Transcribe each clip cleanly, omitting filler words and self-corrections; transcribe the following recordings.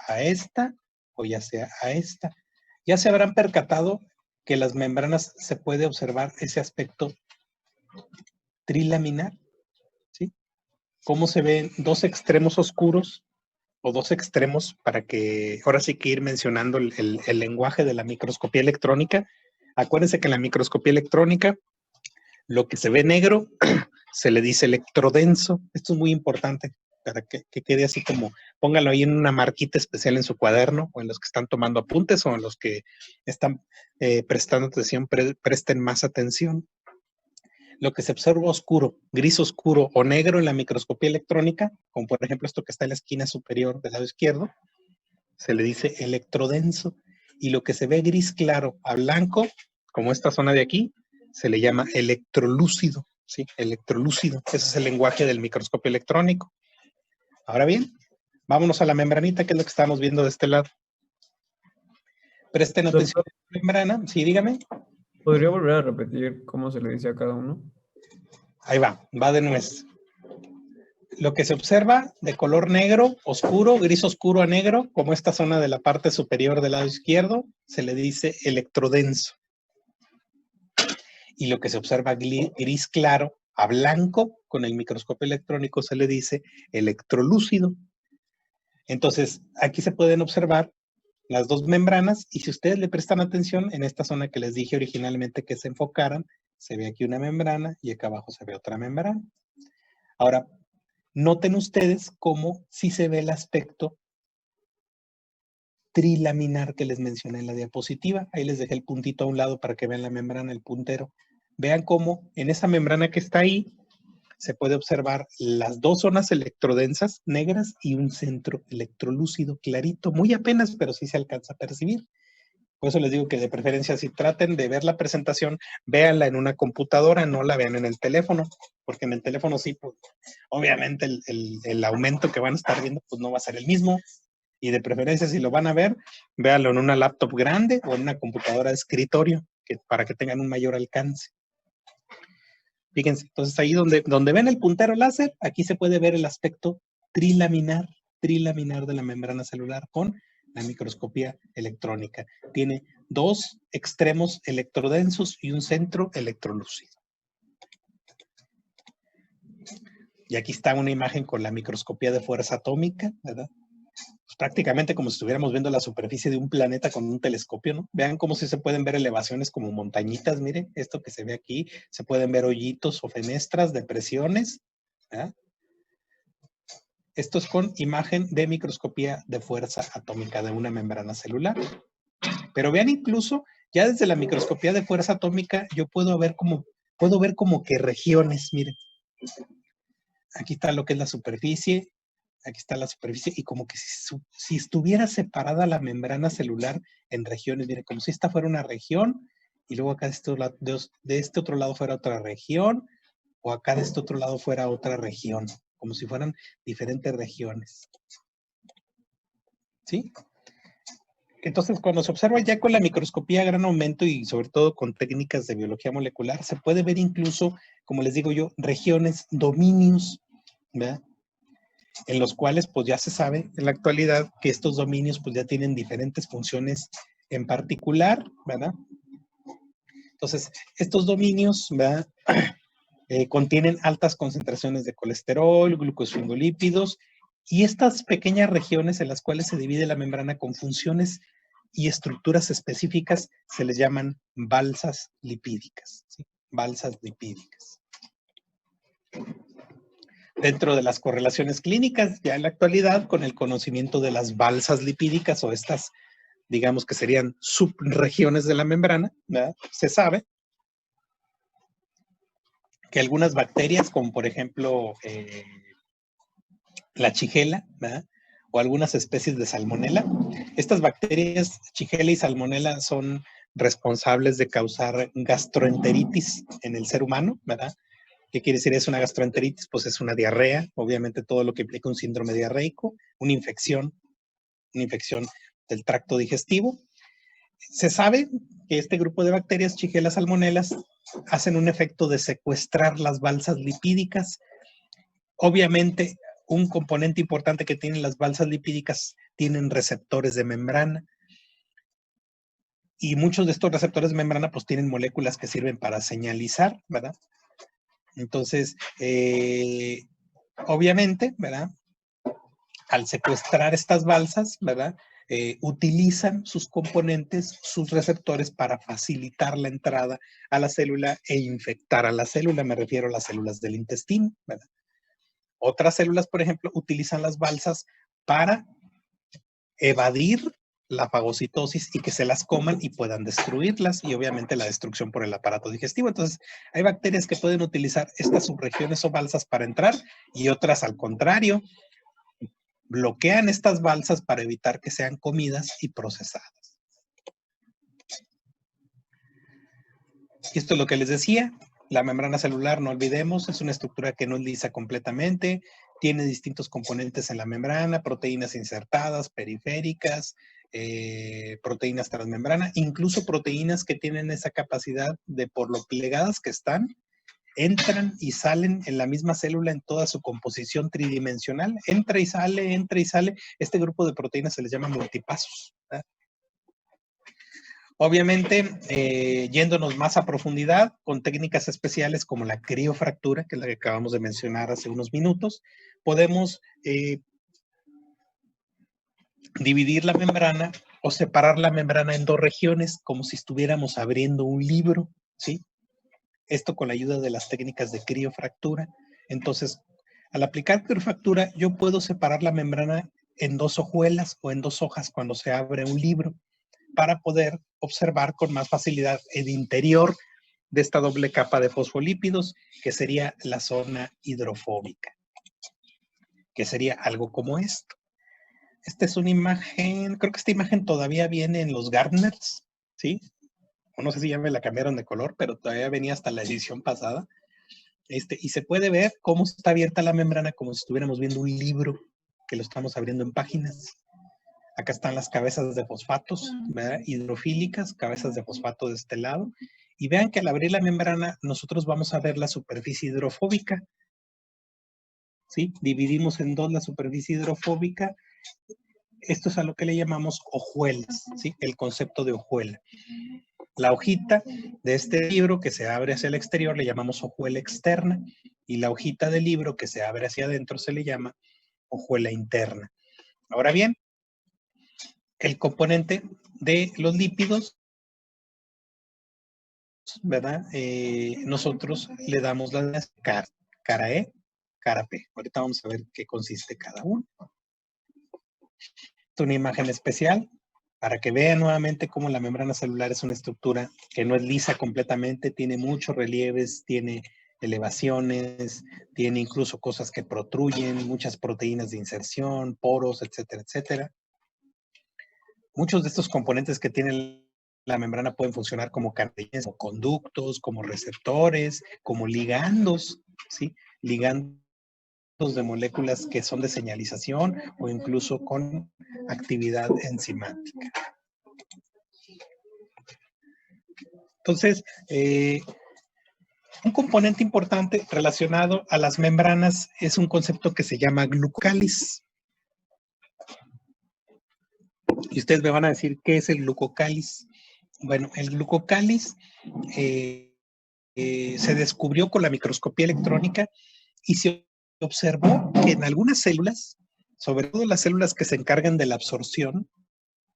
a esta o ya sea a esta. Ya se habrán percatado que las membranas se puede observar ese aspecto trilaminar, ¿sí? Cómo se ven dos extremos oscuros o dos extremos, para que ahora sí que ir mencionando el lenguaje de la microscopía electrónica. Acuérdense que en la microscopía electrónica lo que se ve negro se le dice electrodenso. Esto es muy importante para que quede así como, póngalo ahí en una marquita especial en su cuaderno, o en los que están tomando apuntes, o en los que están prestando atención, presten más atención. Lo que se observa oscuro, gris oscuro o negro en la microscopía electrónica, como por ejemplo esto que está en la esquina superior del lado izquierdo, se le dice electrodenso. Y lo que se ve gris claro a blanco, como esta zona de aquí, se le llama electrolúcido, ¿sí? Electrolúcido. Ese es el lenguaje del microscopio electrónico. Ahora bien, vámonos a la membranita, que es lo que estamos viendo de este lado. Presten atención a la membrana. Sí, dígame. ¿Podría volver a repetir cómo se le dice a cada uno? Ahí va de nuez. Lo que se observa de color negro, oscuro, gris oscuro a negro, como esta zona de la parte superior del lado izquierdo, se le dice electrodenso. Y lo que se observa gris claro a blanco con el microscopio electrónico se le dice electrolúcido. Entonces, aquí se pueden observar las dos membranas, y si ustedes le prestan atención, en esta zona que les dije originalmente que se enfocaran, se ve aquí una membrana y acá abajo se ve otra membrana. Ahora, noten ustedes cómo sí se ve el aspecto trilaminar que les mencioné en la diapositiva. Ahí les dejé el puntito a un lado para que vean la membrana, el puntero. Vean cómo en esa membrana que está ahí se puede observar las dos zonas electrodensas negras y un centro electrolúcido clarito, muy apenas, pero sí se alcanza a percibir. Por eso les digo que de preferencia, si traten de ver la presentación, véanla en una computadora, no la vean en el teléfono, porque en el teléfono sí, pues, obviamente el aumento que van a estar viendo pues no va a ser el mismo. Y de preferencia, si lo van a ver, véanlo en una laptop grande o en una computadora de escritorio, para que tengan un mayor alcance. Fíjense, entonces ahí donde ven el puntero láser, aquí se puede ver el aspecto trilaminar de la membrana celular con la microscopía electrónica. Tiene dos extremos electrodensos y un centro electrolúcido. Y aquí está una imagen con la microscopía de fuerza atómica, ¿verdad? Pues prácticamente como si estuviéramos viendo la superficie de un planeta con un telescopio, ¿no? Vean cómo sí se pueden ver elevaciones como montañitas, miren, esto que se ve aquí, se pueden ver hoyitos o fenestras, depresiones, ¿verdad? Esto es con imagen de microscopía de fuerza atómica de una membrana celular. Pero vean, incluso ya desde la microscopía de fuerza atómica yo puedo ver como que regiones, miren. Aquí está lo que es la superficie, aquí está la superficie, y como que si estuviera separada la membrana celular en regiones, miren, como si esta fuera una región, y luego acá de este otro lado fuera otra región, o acá de este otro lado fuera otra región, como si fueran diferentes regiones. ¿Sí? Entonces, cuando se observa ya con la microscopía a gran aumento y sobre todo con técnicas de biología molecular, se puede ver incluso, como les digo yo, regiones, dominios, ¿verdad? En los cuales pues ya se sabe en la actualidad que estos dominios pues ya tienen diferentes funciones en particular, ¿verdad? Entonces, estos dominios, ¿verdad? Contienen altas concentraciones de colesterol, glucosfingolípidos, y estas pequeñas regiones en las cuales se divide la membrana con funciones y estructuras específicas se les llaman balsas lipídicas, ¿sí? Balsas lipídicas. Dentro de las correlaciones clínicas, ya en la actualidad, con el conocimiento de las balsas lipídicas o estas, digamos que serían subregiones de la membrana, ¿verdad? Se sabe que algunas bacterias, como por ejemplo la Shigella, ¿verdad? O algunas especies de salmonela. Estas bacterias, Shigella y salmonela, son responsables de causar gastroenteritis en el ser humano, ¿verdad? ¿Qué quiere decir es una gastroenteritis? Pues es una diarrea, obviamente todo lo que implica un síndrome diarreico, una infección del tracto digestivo. Se sabe que este grupo de bacterias, Shigella salmonelas, hacen un efecto de secuestrar las balsas lipídicas. Obviamente, Un componente importante que tienen las balsas lipídicas, tienen receptores de membrana. Y muchos de estos receptores de membrana pues tienen moléculas que sirven para señalizar, ¿verdad? Entonces, obviamente, ¿verdad? Al secuestrar estas balsas, ¿verdad? Utilizan sus componentes, sus receptores para facilitar la entrada a la célula e infectar a la célula. Me refiero a las células del intestino, ¿verdad? Otras células, por ejemplo, utilizan las balsas para evadir la fagocitosis y que se las coman y puedan destruirlas, y obviamente la destrucción por el aparato digestivo. Entonces, hay bacterias que pueden utilizar estas subregiones o balsas para entrar y otras, al contrario, bloquean estas balsas para evitar que sean comidas y procesadas. Y esto es lo que les decía. La membrana celular, no olvidemos, es una estructura que no es lisa completamente, tiene distintos componentes en la membrana, proteínas insertadas, periféricas, proteínas transmembrana, incluso proteínas que tienen esa capacidad de, por lo plegadas que están, entran y salen en la misma célula en toda su composición tridimensional. Entra y sale, entra y sale. Este grupo de proteínas se les llama multipasos, ¿verdad? Obviamente, yéndonos más a profundidad, con técnicas especiales como la criofractura, que es la que acabamos de mencionar hace unos minutos, podemos dividir la membrana o separar la membrana en dos regiones, como si estuviéramos abriendo un libro, ¿sí? Esto con la ayuda de las técnicas de criofractura. Entonces, al aplicar criofractura, yo puedo separar la membrana en dos hojuelas o en dos hojas cuando se abre un libro, para poder observar con más facilidad el interior de esta doble capa de fosfolípidos, que sería la zona hidrofóbica, que sería algo como esto. Esta es una imagen, creo que esta imagen todavía viene en los Gardners, ¿sí? O no sé si ya me la cambiaron de color, pero todavía venía hasta la edición pasada. Y se puede ver cómo está abierta la membrana como si estuviéramos viendo un libro que lo estamos abriendo en páginas. Acá están las cabezas de fosfatos, ¿verdad? Hidrofílicas, cabezas de fosfato de este lado. Y vean que al abrir la membrana, nosotros vamos a ver la superficie hidrofóbica, ¿sí? Dividimos en dos la superficie hidrofóbica. Esto es a lo que le llamamos hojuelas, ¿sí? El concepto de hojuela. La hojita de este libro que se abre hacia el exterior le llamamos hojuela externa, y la hojita del libro que se abre hacia adentro se le llama hojuela interna. Ahora bien, el componente de los lípidos, ¿verdad? Nosotros le damos las cara E, cara P. Ahorita vamos a ver qué consiste cada uno. Esta es una imagen especial para que vean nuevamente cómo la membrana celular es una estructura que no es lisa completamente, tiene muchos relieves, tiene elevaciones, tiene incluso cosas que protruyen, muchas proteínas de inserción, poros, etcétera, etcétera. Muchos de estos componentes que tiene la membrana pueden funcionar como canales, como conductos, como receptores, como ligandos, ¿sí? Ligandos de moléculas que son de señalización o incluso con actividad enzimática. Entonces, un componente importante relacionado a las membranas es un concepto que se llama glucócalis. Y ustedes me van a decir, ¿qué es el glucocáliz? Bueno, el glucocáliz se descubrió con la microscopía electrónica y se observó que en algunas células, sobre todo las células que se encargan de la absorción,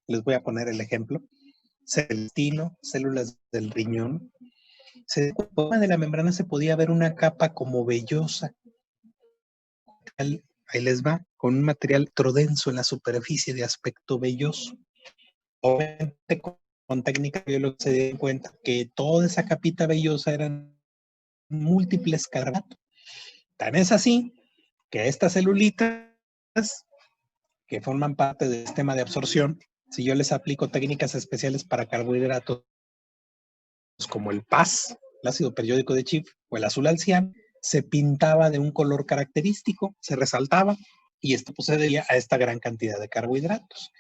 les voy a poner el ejemplo, células del intestino, células del riñón, por de la membrana se podía ver una capa como vellosa. Ahí les va, con un material trodenso en la superficie de aspecto velloso. Obviamente con técnica biológica se dieron cuenta que toda esa capita vellosa eran múltiples carbohidratos. Tan es así que estas celulitas que forman parte del sistema de absorción, si yo les aplico técnicas especiales para carbohidratos como el PAS, el ácido periódico de Schiff o el azul alcián, se pintaba de un color característico, se resaltaba, y esto procedía a esta gran cantidad de carbohidratos.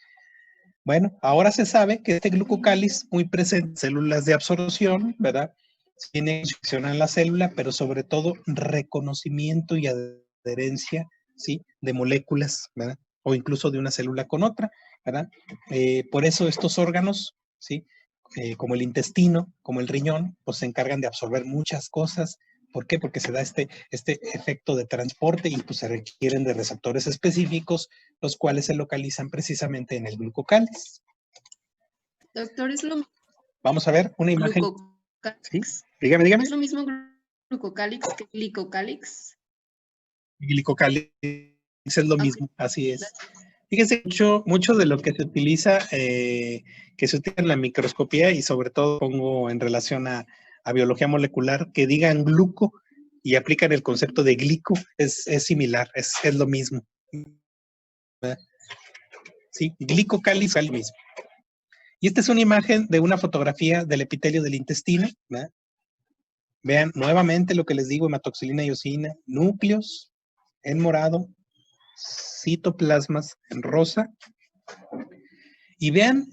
Bueno, ahora se sabe que este glucocáliz muy presente en células de absorción, ¿verdad? Tiene función en la célula, pero sobre todo reconocimiento y adherencia ¿sí? De moléculas, ¿verdad? O incluso de una célula con otra, ¿verdad? Por eso estos órganos, ¿sí? Como el intestino, como el riñón, pues se encargan de absorber muchas cosas. ¿Por qué? Porque se da este efecto de transporte y pues se requieren de receptores específicos, los cuales se localizan precisamente en el glucocáliz. Doctor, es lo Vamos a ver una imagen. ¿Sí? Dígame, dígame. ¿Es lo mismo glucocálix que glicocálix? Glicocáliz es lo mismo, así es. Fíjense, mucho de lo que se utiliza en la microscopía y sobre todo pongo en relación a biología molecular, que digan gluco y aplican el concepto de glico, es similar, es lo mismo. Sí, glicocáliz es lo mismo. Y esta es una imagen de una fotografía del epitelio del intestino, ¿verdad? Vean nuevamente lo que les digo, hematoxilina y eosina, núcleos en morado, citoplasmas en rosa. Y vean,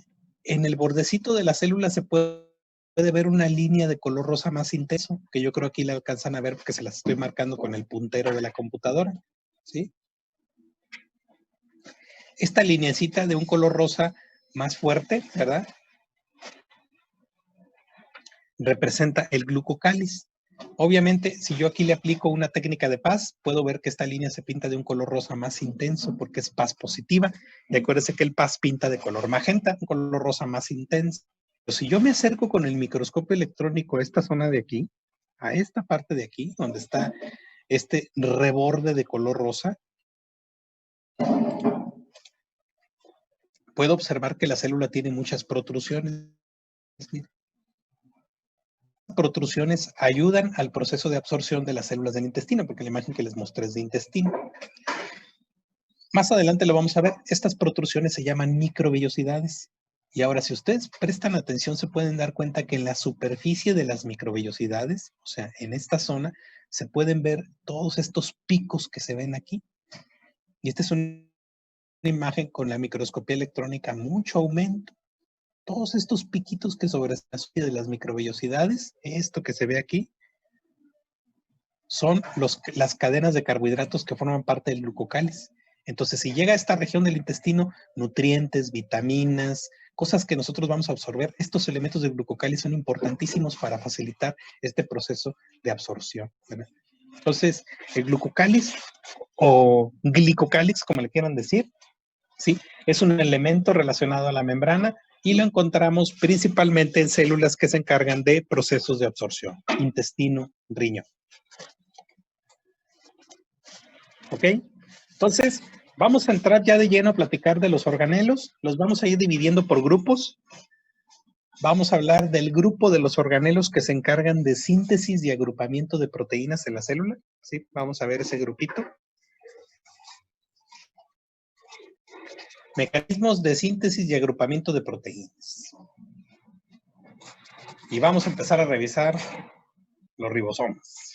en el bordecito de la célula se puede ver una línea de color rosa más intenso, que yo creo aquí la alcanzan a ver porque se las estoy marcando con el puntero de la computadora, ¿sí? Esta lineecita de un color rosa más fuerte, ¿verdad? Representa el glucocáliz. Obviamente, si yo aquí le aplico una técnica de paz, puedo ver que esta línea se pinta de un color rosa más intenso porque es paz positiva. Y acuérdense que el paz pinta de color magenta, un color rosa más intenso. Pero si yo me acerco con el microscopio electrónico a esta zona de aquí, a esta parte de aquí, donde está este reborde de color rosa, puedo observar que la célula tiene muchas protrusiones. Protrusiones ayudan al proceso de absorción de las células del intestino, porque la imagen que les mostré es de intestino. Más adelante lo vamos a ver. Estas protrusiones se llaman microvellosidades. Y ahora, si ustedes prestan atención, se pueden dar cuenta que en la superficie de las microvellosidades, o sea, en esta zona, se pueden ver todos estos picos que se ven aquí. Y esta es una imagen con la microscopía electrónica, mucho aumento. Todos estos piquitos que sobresalen de las microvellosidades, esto que se ve aquí, son las cadenas de carbohidratos que forman parte del glucocáliz. Entonces, si llega a esta región del intestino, nutrientes, vitaminas, cosas que nosotros vamos a absorber, estos elementos del glucocáliz son importantísimos para facilitar este proceso de absorción, ¿verdad? Entonces, el glucocáliz o glicocáliz, como le quieran decir, ¿sí? Es un elemento relacionado a la membrana y lo encontramos principalmente en células que se encargan de procesos de absorción, intestino, riñón. ¿Ok? Entonces, vamos a entrar ya de lleno a platicar de los organelos. Los vamos a ir dividiendo por grupos. Vamos a hablar del grupo de los organelos que se encargan de síntesis y agrupamiento de proteínas en la célula. ¿Sí? Vamos a ver ese grupito. Mecanismos de síntesis y agrupamiento de proteínas. Y vamos a empezar a revisar los ribosomas.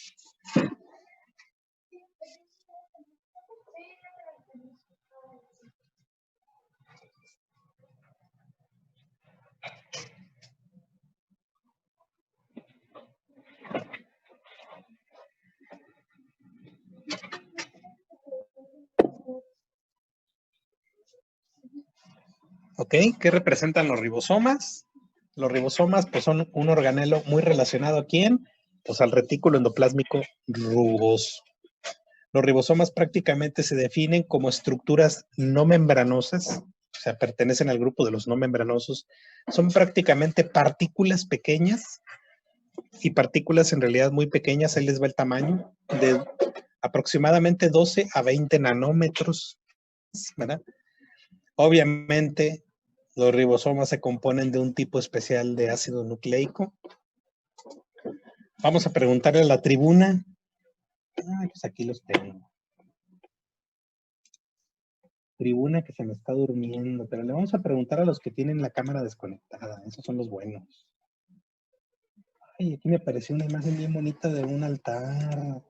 ¿Ok? ¿Qué representan los ribosomas? Los ribosomas pues, son un organelo muy relacionado ¿a quién? Pues al retículo endoplásmico rugoso. Los ribosomas prácticamente se definen como estructuras no membranosas, o sea, pertenecen al grupo de los no membranosos. Son prácticamente partículas pequeñas y partículas en realidad muy pequeñas, ahí les va el tamaño, de aproximadamente 12 a 20 nanómetros, ¿verdad? Obviamente, los ribosomas se componen de un tipo especial de ácido nucleico. Vamos a preguntarle a la tribuna. Pues aquí los tengo. Tribuna que se me está durmiendo, pero le vamos a preguntar a los que tienen la cámara desconectada. Esos son los buenos. Ay, aquí me apareció una imagen bien bonita de un altar.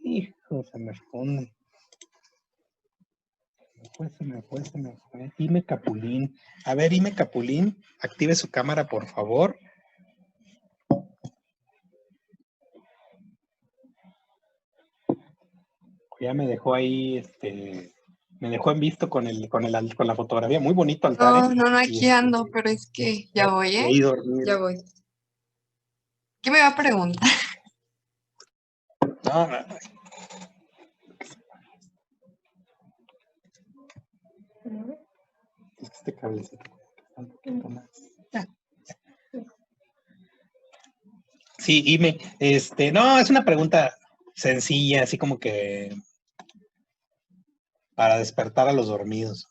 Hijo, se me esconde. Se me fue. Ime Capulín. A ver, Ime Capulín, active su cámara, por favor. Ya me dejó ahí, me dejó en visto con la fotografía. Muy bonito altar, ¿eh? No, Y, aquí ando, pero es que ya voy, y ¿eh? ahí dormido. Ya voy. ¿Qué me va a preguntar? No, este cablecito un poquito más. Sí, Ime, no, es una pregunta sencilla, así como que para despertar a los dormidos.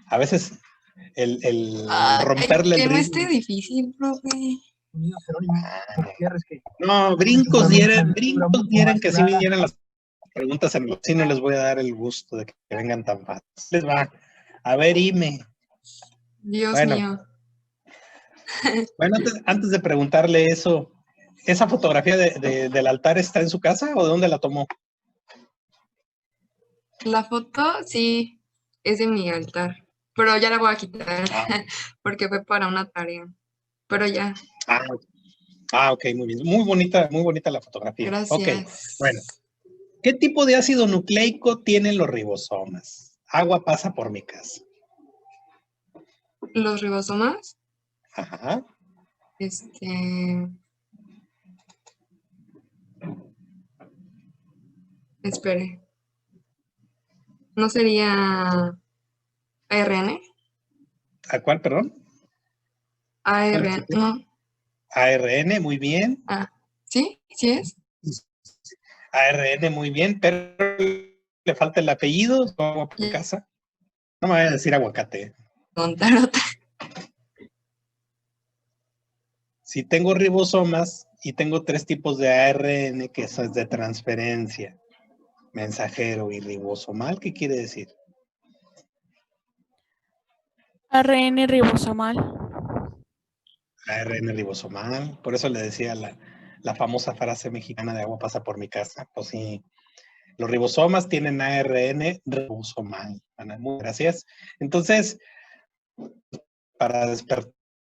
A veces el Ay, romperle el que no ritmo. esté difícil, profe. No, brincos dieran que sí vinieran las preguntas en los sí, no les voy a dar el gusto de que vengan tan fácil. Les va. A ver, Ime. Dios Bueno, mío. bueno, antes de preguntarle eso, ¿esa fotografía del altar está en su casa o de dónde la tomó? La foto sí es de mi altar, pero ya la voy a quitar porque fue para una tarea. Pero ya, Ok, muy bien. Muy bonita la fotografía. Ok, gracias. bueno. ¿Qué tipo de ácido nucleico tienen los ribosomas? Agua pasa por mi casa. Los ribosomas, Ajá. espere. ¿No sería ARN? ¿A cuál, perdón? ARN, no. ARN, muy bien. ¿Sí? ¿Sí es? ARN, muy bien, pero le falta el apellido, agua por casa. No me vaya a decir aguacate. Contarota. Si tengo ribosomas y tengo 3 tipos de ARN, que eso es de transferencia, mensajero y ribosomal, ¿qué quiere decir? ARN ribosomal. ARN ribosomal, por eso le decía la famosa frase mexicana de agua pasa por mi casa. Pues sí, los ribosomas tienen ARN ribosomal. Ana, muchas gracias. Entonces, para despertar,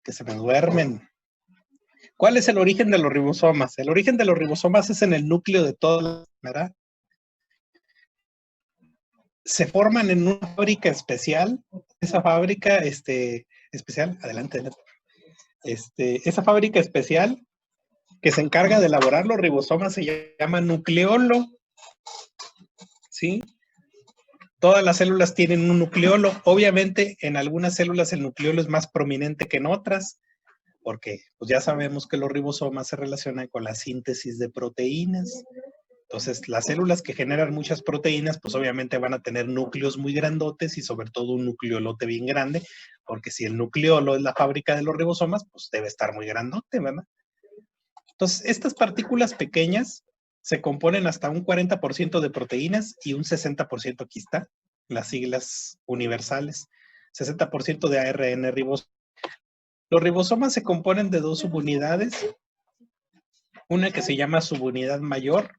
que se me duermen. ¿Cuál es el origen de los ribosomas? El origen de los ribosomas es en el núcleo de toda la ¿verdad? Se forman en una fábrica especial. Esa fábrica especial, adelante. Esa fábrica especial que se encarga de elaborar los ribosomas se llama nucleolo. ¿Sí? Todas las células tienen un nucleolo. Obviamente, en algunas células el nucleolo es más prominente que en otras, porque pues ya sabemos que los ribosomas se relacionan con la síntesis de proteínas. Entonces, las células que generan muchas proteínas, pues obviamente van a tener núcleos muy grandotes y sobre todo un nucleolote bien grande, porque si el nucleolo es la fábrica de los ribosomas, pues debe estar muy grandote, ¿verdad? Entonces, estas partículas pequeñas se componen hasta un 40% de proteínas y un 60%, aquí está, las siglas universales, 60% de ARN ribosomas. Los ribosomas se componen de 2 subunidades, una que se llama subunidad mayor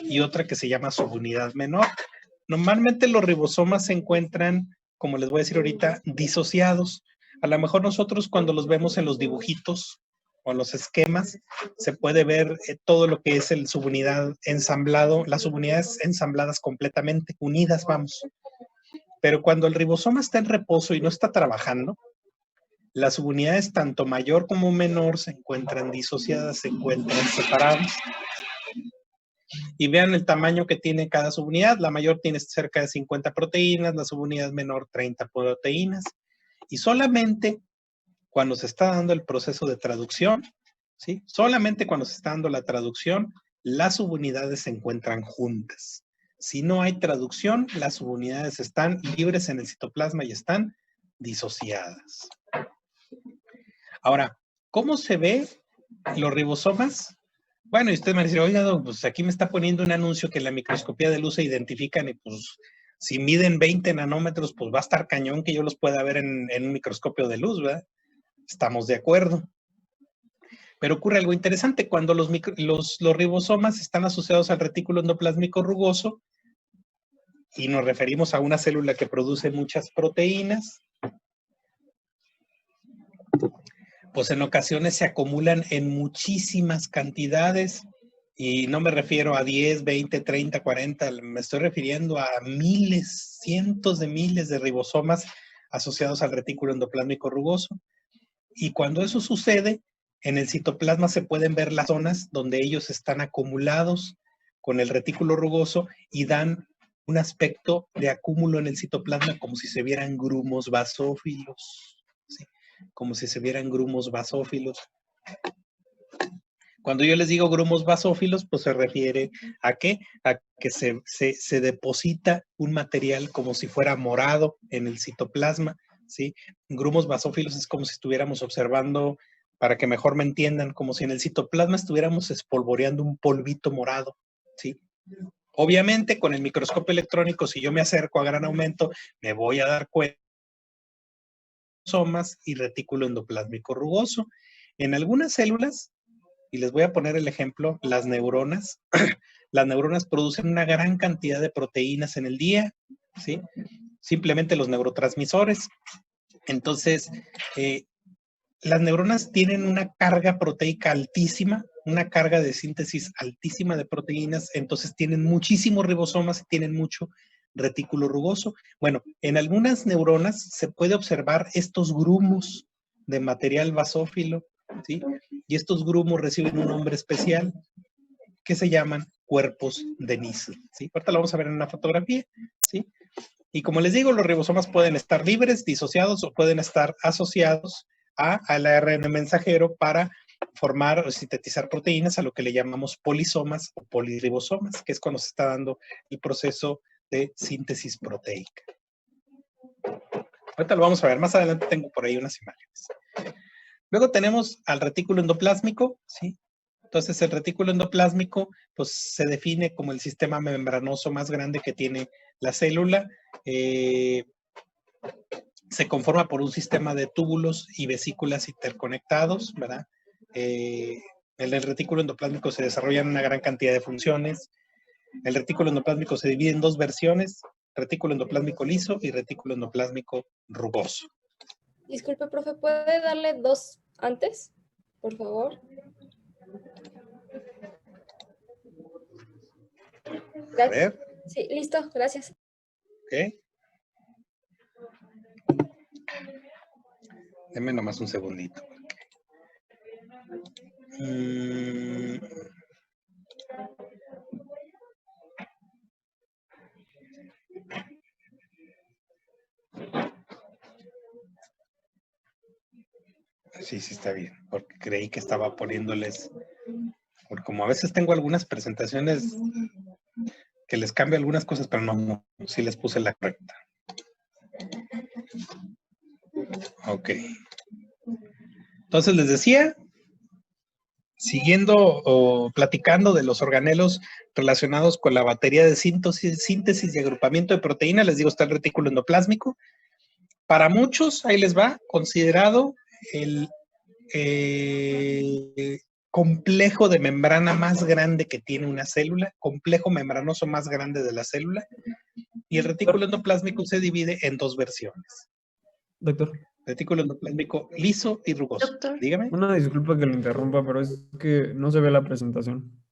y otra que se llama subunidad menor. Normalmente los ribosomas se encuentran, como les voy a decir ahorita, disociados. A lo mejor nosotros cuando los vemos en los dibujitos o en los esquemas, se puede ver todo lo que es el subunidad ensamblado, las subunidades ensambladas completamente, unidas, vamos. Pero cuando el ribosoma está en reposo y no está trabajando, las subunidades tanto mayor como menor se encuentran disociadas, se encuentran separadas. Y vean el tamaño que tiene cada subunidad. La mayor tiene cerca de 50 proteínas, la subunidad menor 30 proteínas. Y solamente cuando se está dando el proceso de traducción, ¿sí? Solamente cuando se está dando la traducción, las subunidades se encuentran juntas. Si no hay traducción, las subunidades están libres en el citoplasma y están disociadas. Ahora, ¿cómo se ve los ribosomas? Bueno, y usted me dice, oiga, pues aquí me está poniendo un anuncio que en la microscopía de luz se identifican y pues si miden 20 nanómetros, pues va a estar cañón que yo los pueda ver en un microscopio de luz, ¿verdad? Estamos de acuerdo. Pero ocurre algo interesante, cuando los ribosomas están asociados al retículo endoplásmico rugoso y nos referimos a una célula que produce muchas proteínas, pues en ocasiones se acumulan en muchísimas cantidades Y no me refiero a 10, 20, 30, 40, me estoy refiriendo a miles, cientos de miles de ribosomas asociados al retículo endoplásmico rugoso. Y cuando eso sucede, en el citoplasma se pueden ver las zonas donde ellos están acumulados con el retículo rugoso y dan un aspecto de acúmulo en el citoplasma como si se vieran grumos basófilos, ¿sí? Como si se vieran grumos basófilos. Cuando yo les digo grumos basófilos, pues se refiere ¿a qué? A que se deposita un material como si fuera morado en el citoplasma, ¿sí? Grumos basófilos es como si estuviéramos observando, para que mejor me entiendan, como si en el citoplasma estuviéramos espolvoreando un polvito morado, ¿sí? Obviamente, con el microscopio electrónico, si yo me acerco a gran aumento, me voy a dar cuenta de ribosomas y retículo endoplásmico rugoso. En algunas células, y les voy a poner el ejemplo, las neuronas. Las neuronas producen una gran cantidad de proteínas en el día, ¿sí? Simplemente los neurotransmisores. Entonces, las neuronas tienen una carga proteica altísima, una carga de síntesis altísima de proteínas, entonces tienen muchísimos ribosomas y tienen mucho retículo rugoso. Bueno, en algunas neuronas se puede observar estos grumos de material basófilo, ¿sí? Y estos grumos reciben un nombre especial que se llaman cuerpos de Nissl, ¿sí? Ahorita lo vamos a ver en una fotografía, ¿sí? Y como les digo, los ribosomas pueden estar libres, disociados o pueden estar asociados al ARN mensajero para formar o sintetizar proteínas, a lo que le llamamos polisomas o poliribosomas, que es cuando se está dando el proceso de síntesis proteica. Ahorita lo vamos a ver, más adelante tengo por ahí unas imágenes. Luego tenemos al retículo endoplásmico, ¿sí? Entonces el retículo endoplásmico pues, se define como el sistema membranoso más grande que tiene la célula. Se conforma por un sistema de túbulos y vesículas interconectados, ¿verdad? En el retículo endoplásmico se desarrollan una gran cantidad de funciones. El retículo endoplásmico se divide en dos versiones, retículo endoplásmico liso y retículo endoplásmico rugoso. Disculpe, profe, ¿puede darle 2 antes, por favor? A ver. Sí, listo, gracias. Ok. Deme nomás un segundito. Sí, sí está bien, porque creí que estaba poniéndoles, porque como a veces tengo algunas presentaciones que les cambio algunas cosas, pero no, sí les puse la correcta. Ok. Entonces les decía, siguiendo o platicando de los organelos relacionados con la batería de síntesis y agrupamiento de proteína, les digo, está el retículo endoplásmico. Para muchos, ahí les va, considerado el complejo de membrana más grande que tiene una célula, complejo membranoso más grande de la célula, y el retículo endoplásmico se divide en dos versiones. Doctor. Retículo endoplásmico liso y rugoso. Doctor. Dígame. Una disculpa que lo interrumpa, pero es que no se ve la presentación.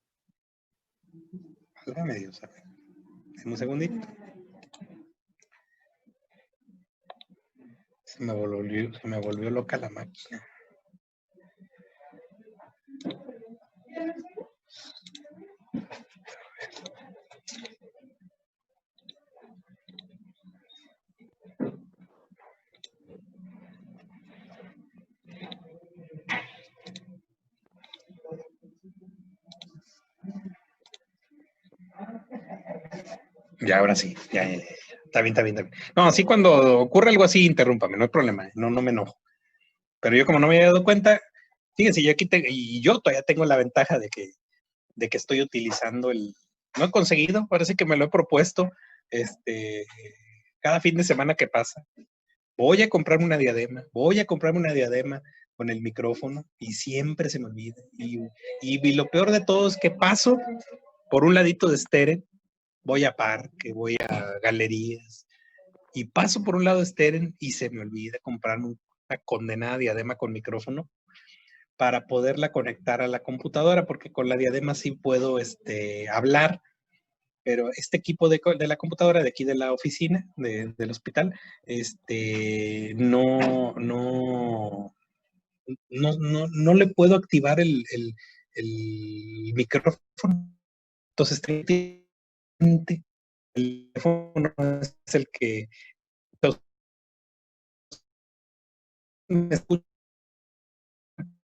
Válgame Dios, a ver. Dame un segundito. Se me volvió loca la máquina. Ya, ahora sí. Ya. Está bien. No, así cuando ocurre algo así, interrúmpame, no hay problema. No me enojo. Pero yo como no me había dado cuenta, fíjense, yo todavía tengo la ventaja de que estoy utilizando no he conseguido, parece que me lo he propuesto, cada fin de semana que pasa, voy a comprarme una diadema con el micrófono y siempre se me olvida. Y lo peor de todo es que paso por un ladito de Steren, voy a parque, voy a galerías, y paso por un lado de Steren y se me olvida comprarme una condenada diadema con micrófono. para poderla conectar a la computadora, porque con la diadema sí puedo hablar, pero este equipo de la computadora de aquí de la oficina, del hospital, no le puedo activar el micrófono. Entonces, el teléfono es el que me escucha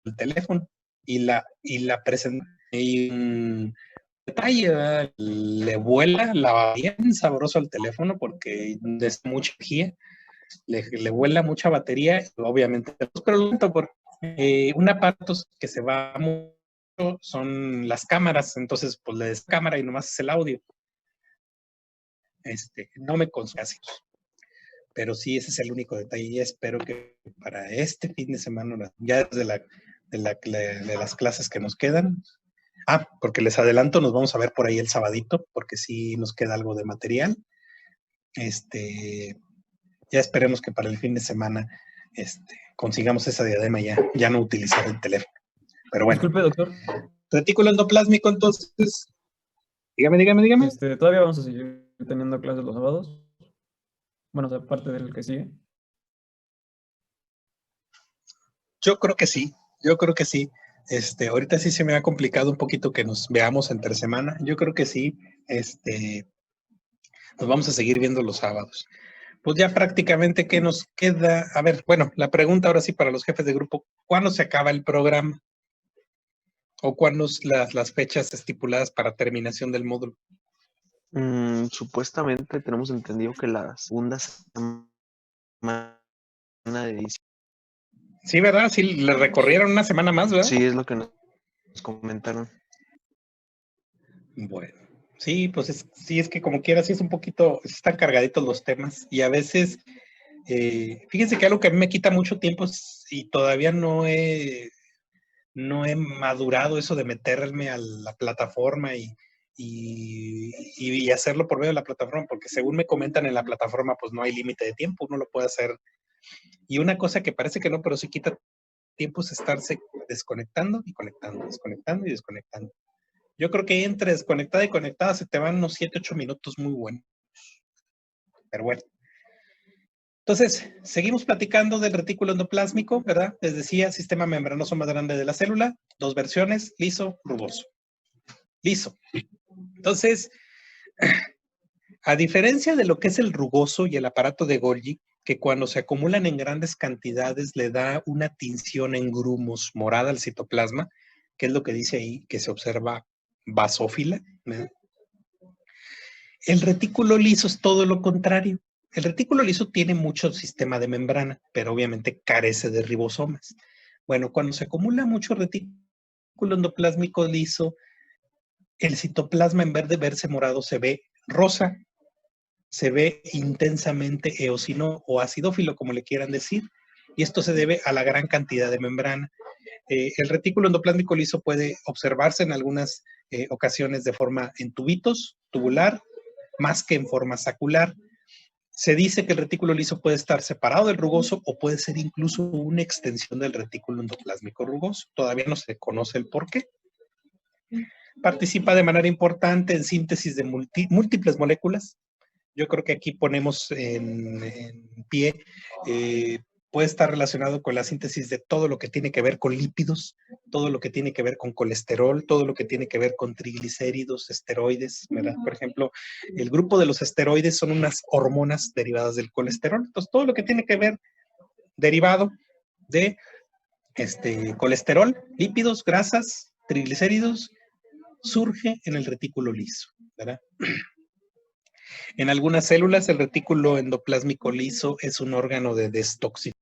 el teléfono y la presentación. Y un detalle, ¿verdad? Le vuela la bien sabroso al teléfono porque es mucha energía, le vuela mucha batería, obviamente, pero lo lento por un aparato que se va mucho son las cámaras, entonces pues le des cámara y nomás es el audio. No me consume así. Pero sí, ese es el único detalle y espero que para este fin de semana, ya desde de las clases que nos quedan, porque les adelanto, nos vamos a ver por ahí el sabadito, porque sí nos queda algo de material. Ya esperemos que para el fin de semana consigamos esa diadema ya no utilizar el teléfono. Pero bueno. Disculpe, doctor. Retículo endoplásmico, entonces. Dígame. Todavía vamos a seguir teniendo clases los sábados. Bueno, o sea, aparte del que sigue. Yo creo que sí. Ahorita sí se me ha complicado un poquito que nos veamos entre semana. Yo creo que sí. Nos vamos a seguir viendo los sábados. Pues ya prácticamente, ¿qué nos queda? A ver, bueno, la pregunta ahora sí para los jefes de grupo. ¿Cuándo se acaba el programa? ¿O cuándo las fechas estipuladas para terminación del módulo? Supuestamente tenemos entendido que la segunda semana de diciembre. Sí, ¿verdad? Sí, le recorrieron una semana más, ¿verdad? Sí, es lo que nos comentaron. Bueno, sí, pues es que como quiera, sí es un poquito, están cargaditos los temas y a veces, fíjense que algo que a mí me quita mucho tiempo y todavía no he madurado eso de meterme a la plataforma y hacerlo por medio de la plataforma, porque según me comentan en la plataforma, pues no hay límite de tiempo, uno lo puede hacer. Y una cosa que parece que no, pero sí quita tiempo es estarse desconectando y conectando, desconectando y desconectando. Yo creo que entre desconectada y conectada se te van unos 7, 8 minutos muy buenos. Pero bueno. Entonces, seguimos platicando del retículo endoplásmico, ¿verdad? Les decía, sistema membranoso más grande de la célula, 2 versiones, liso, rugoso. Liso. Entonces, a diferencia de lo que es el rugoso y el aparato de Golgi, que cuando se acumulan en grandes cantidades le da una tinción en grumos morada al citoplasma, que es lo que dice ahí, que se observa basófila, ¿verdad? El retículo liso es todo lo contrario. El retículo liso tiene mucho sistema de membrana, pero obviamente carece de ribosomas. Bueno, cuando se acumula mucho retículo endoplásmico liso, el citoplasma en vez de verse morado se ve rosa, se ve intensamente eosino o acidófilo, como le quieran decir, y esto se debe a la gran cantidad de membrana. El retículo endoplásmico liso puede observarse en algunas ocasiones de forma en tubitos, tubular, más que en forma sacular. Se dice que el retículo liso puede estar separado del rugoso o puede ser incluso una extensión del retículo endoplásmico rugoso. Todavía no se conoce el por qué. Participa de manera importante en síntesis de múltiples moléculas. Yo creo que aquí ponemos en pie, puede estar relacionado con la síntesis de todo lo que tiene que ver con lípidos, todo lo que tiene que ver con colesterol, todo lo que tiene que ver con triglicéridos, esteroides, ¿verdad? Por ejemplo, el grupo de los esteroides son unas hormonas derivadas del colesterol. Entonces, todo lo que tiene que ver derivado de colesterol, lípidos, grasas, triglicéridos, surge en el retículo liso, ¿verdad? En algunas células, el retículo endoplásmico liso es un órgano de destoxificación.